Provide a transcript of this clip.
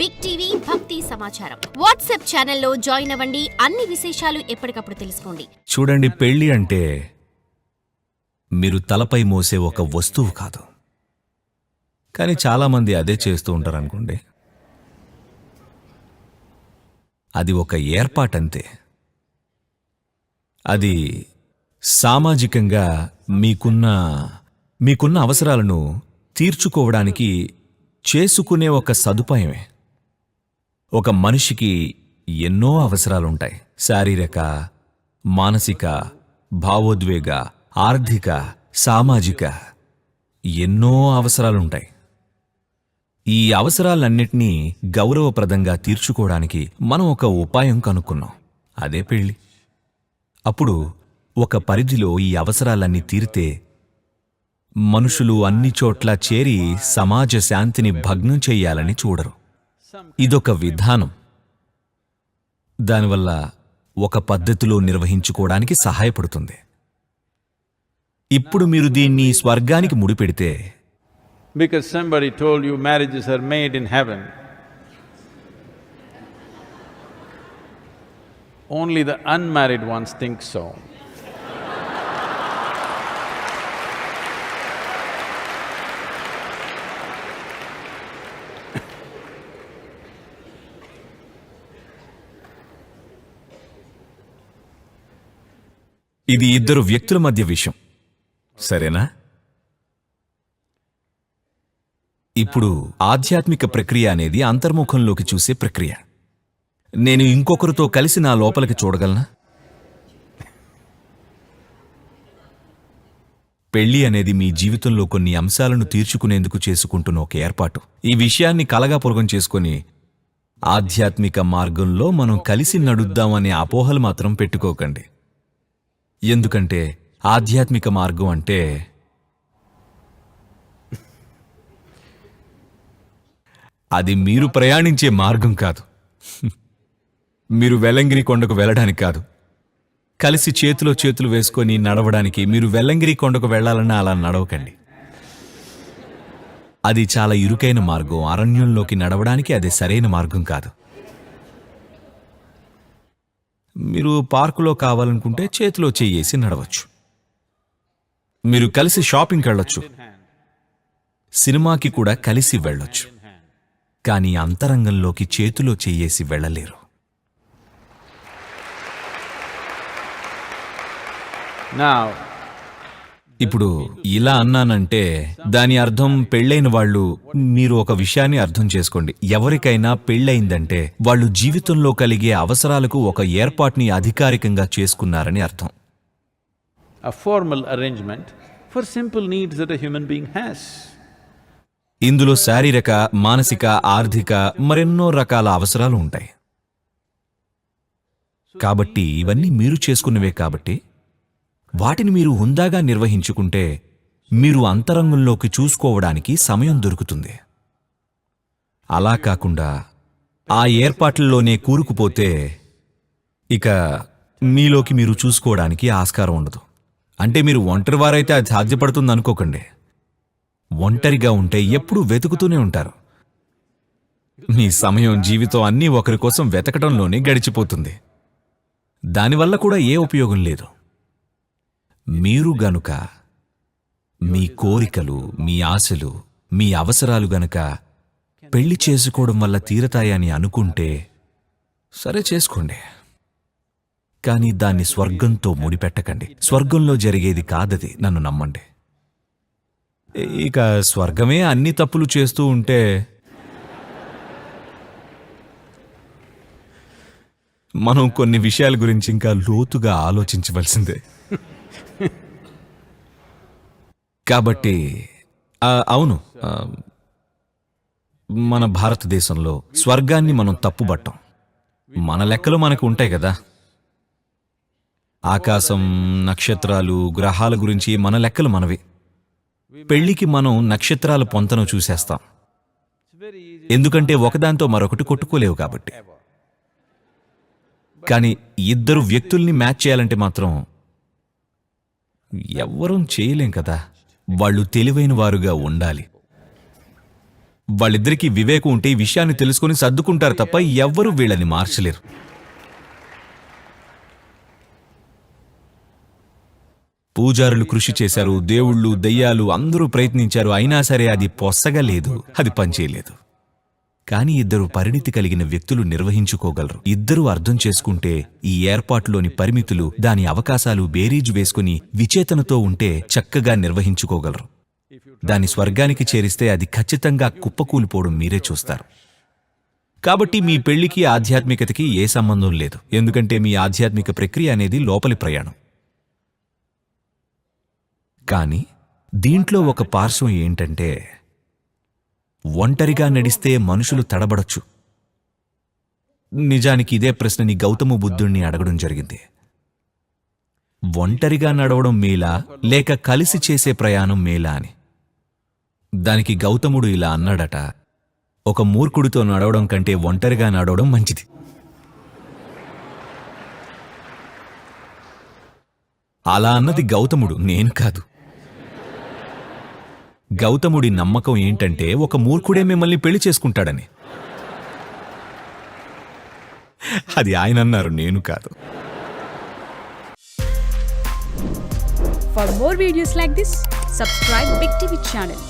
Big TV భక్తి సమాచారం WhatsApp ఛానల్లో జాయిన్ అవ్వండి. అన్ని విశేషాలు ఎప్పటికప్పుడు తెలుసుకోండి. చూడండి, పెళ్లి అంటే మీరు తలపై మోసే ఒక వస్తువు కాదు. కానీ చాలామంది అదే చేస్తూ ఉంటారు అనుకోండి. అది ఒక ఏర్పాటంతే. అది సామాజికంగా మీకున్న అవసరాలను తీర్చుకోవడానికి చేసుకునే ఒక సదుపాయమే. ఒక మనిషికి ఎన్నో అవసరాలుంటాయి. శారీరక, మానసిక, భావోద్వేగ, ఆర్థిక, సామాజిక ఎన్నో అవసరాలుంటాయి. ఈ అవసరాలన్నిటినీ గౌరవప్రదంగా తీర్చుకోవడానికి మనం ఒక ఉపాయం కనుక్కున్నాం. అదే పెళ్లి. అప్పుడు ఒక పరిధిలో ఈ అవసరాలన్నీ తీరితే మనుషులు అన్ని చోట్ల చేరి సమాజ శాంతిని భగ్నం చెయ్యాలని చూడరు. ఇదొక విధానం. దానివల్ల ఒక పద్ధతిలో నిర్వహించుకోవడానికి సహాయపడుతుంది. ఇప్పుడు మీరు దీన్ని స్వర్గానికి ముడిపెడితే, because somebody told you marriages are made in heaven, only the unmarried ones think so. ఇది ఇద్దరు వ్యక్తుల మధ్య విషయం, సరేనా? ఇప్పుడు ఆధ్యాత్మిక ప్రక్రియ అనేది అంతర్ముఖంలోకి చూసే ప్రక్రియ. నేను ఇంకొకరితో కలిసి నా లోపలికి చూడగలనా? పెళ్లి అనేది మీ జీవితంలో కొన్ని అంశాలను తీర్చుకునేందుకు చేసుకుంటున్న ఒక ఏర్పాటు. ఈ విషయాన్ని కలగాపులగం చేసుకొని ఆధ్యాత్మిక మార్గంలో మనం కలిసి నడుద్దామనే అపోహలు మాత్రం పెట్టుకోకండి. ఎందుకంటే ఆధ్యాత్మిక మార్గం అంటే అది మీరు ప్రయాణించే మార్గం కాదు. మీరు వెల్లంగిరి కొండకు వెళ్ళడానికి కాదు. కలిసి చేతిలో చేతులు వేసుకొని నడవడానికి. మీరు వెల్లంగిరి కొండకు వెళ్లాలన్నా అలా నడవకండి. అది చాలా ఇరుకైన మార్గం. అరణ్యంలోకి నడవడానికి అది సరైన మార్గం కాదు. మీరు పార్కులో కావాలనుకుంటే చేతిలో చెయ్యేసి నడవచ్చు. మీరు కలిసి షాపింగ్కి వెళ్ళొచ్చు, సినిమాకి కూడా కలిసి వెళ్ళొచ్చు. కానీ అంతరంగంలోకి చేతిలో చెయ్యేసి వెళ్ళలేరు. ఇప్పుడు ఇలా అన్నానంటే దాని అర్థం పెళ్ళైన వాళ్ళు, మీరు ఒక విషయాన్ని అర్థం చేసుకోండి. ఎవరికైనా పెళ్ళయిందంటే వాళ్ళు జీవితంలో కలిగే అవసరాలకు ఒక ఏర్పాటుని అధికారికంగా చేసుకున్నారని అర్థం. A formal arrangement for simple needs that a human being has. ఇందులో శారీరక, మానసిక, ఆర్థిక మరెన్నో రకాల అవసరాలు ఉంటాయి. కాబట్టి ఇవన్నీ మీరు చేసుకున్నవే. కాబట్టి వాటిని మీరు హుందాగా నిర్వహించుకుంటే మీరు అంతరంగంలోకి చూసుకోవడానికి సమయం దొరుకుతుంది. అలా కాకుండా ఆ ఏర్పాట్లలోనే కూరుకుపోతే ఇక మీలోకి మీరు చూసుకోవడానికి ఆస్కారం ఉండదు. అంటే మీరు ఒంటరివారైతే అది సాధ్యపడుతుంది అనుకోకండి. ఒంటరిగా ఉంటే ఎప్పుడూ వెతుకుతూనే ఉంటారు. మీ సమయం, జీవితం అన్నీ ఒకరి కోసం వెతకడంలోనే గడిచిపోతుంది. దానివల్ల కూడా ఏ ఉపయోగం లేదు. మీరు గనుక మీ కోరికలు, మీ ఆశలు, మీ అవసరాలు గనుక పెళ్లి చేసుకోవడం వల్ల తీరతాయని అనుకుంటే సరే, చేసుకోండి. కానీ దాన్ని స్వర్గంతో ముడిపెట్టకండి. స్వర్గంలో జరిగేది కాదది, నన్ను నమ్మండి. ఇక స్వర్గమే అన్ని తప్పులు చేస్తూ ఉంటే మనం కొన్ని విషయాల గురించి ఇంకా లోతుగా ఆలోచించవలసిందే. కాబట్టి అవును, మన భారతదేశంలో స్వర్గాన్ని మనం తప్పుబట్టాం. మన లెక్కలు మనకు ఉంటాయి కదా. ఆకాశం, నక్షత్రాలు, గ్రహాల గురించి మన లెక్కలు మనవి. పెళ్లికి మనం నక్షత్రాల పొంతను చూసేస్తాం. ఎందుకంటే ఒకదాంతో మరొకటి కొట్టుకోలేవు కాబట్టి. కానీ ఇద్దరు వ్యక్తుల్ని మ్యాచ్ చేయాలంటే మాత్రం ఎవ్వరూ చేయలేం కదా. వాళ్ళు తెలివైన వారుగా ఉండాలి. వాళ్ళిద్దరికీ వివేకం ఉంటే ఈ విషయాన్ని తెలుసుకుని సర్దుకుంటారు తప్ప ఎవ్వరూ వీళ్ళని మార్చలేరు. పూజారులు కృషి చేశారు, దేవుళ్ళు దెయ్యాలు అందరూ ప్రయత్నించారు, అయినా సరే అది పొస్సగా లేదు, అది పనిచేయలేదు. కానీ ఇద్దరు పరిణితి కలిగిన వ్యక్తులు నిర్వహించుకోగలరు. ఇద్దరూ అర్థం చేసుకుంటే ఈ ఏర్పాటులోని పరిమితులు, దాని అవకాశాలు బేరీజు వేసుకుని విచేతనతో ఉంటే చక్కగా నిర్వహించుకోగలరు. దాని స్వర్గానికి చేరిస్తే అది ఖచ్చితంగా కుప్పకూలిపోవడం మీరే చూస్తారు. కాబట్టి మీ పెళ్లికి ఆధ్యాత్మికతకి ఏ సంబంధం లేదు, ఎందుకంటే మీ ఆధ్యాత్మిక ప్రక్రియ అనేది లోపలి ప్రయాణం. కానీ దీంట్లో ఒక పార్శ్వం ఏంటంటే, ఒంటరిగా నడిస్తే మనుషులు తడబడచ్చు. నిజానికి ఇదే ప్రశ్నని గౌతమ బుద్ధుణ్ణి అడగడం జరిగింది. ఒంటరిగా నడవడం మేలా లేక కలిసి చేసే ప్రయాణం మేలా అని. దానికి గౌతముడు ఇలా అన్నాడట, ఒక మూర్ఖుడితో నడవడం కంటే ఒంటరిగా నడవడం మంచిది. అలా అన్నది గౌతముడు, నేను కాదు. గౌతముడి నమ్మకం ఏంటంటే ఒక మూర్ఖుడే మిమ్మల్ని పెళ్లి చేసుకుంటాడని. అది ఆయన అన్నారు, నేను కాదు. For more videos like this, subscribe Big TV channel.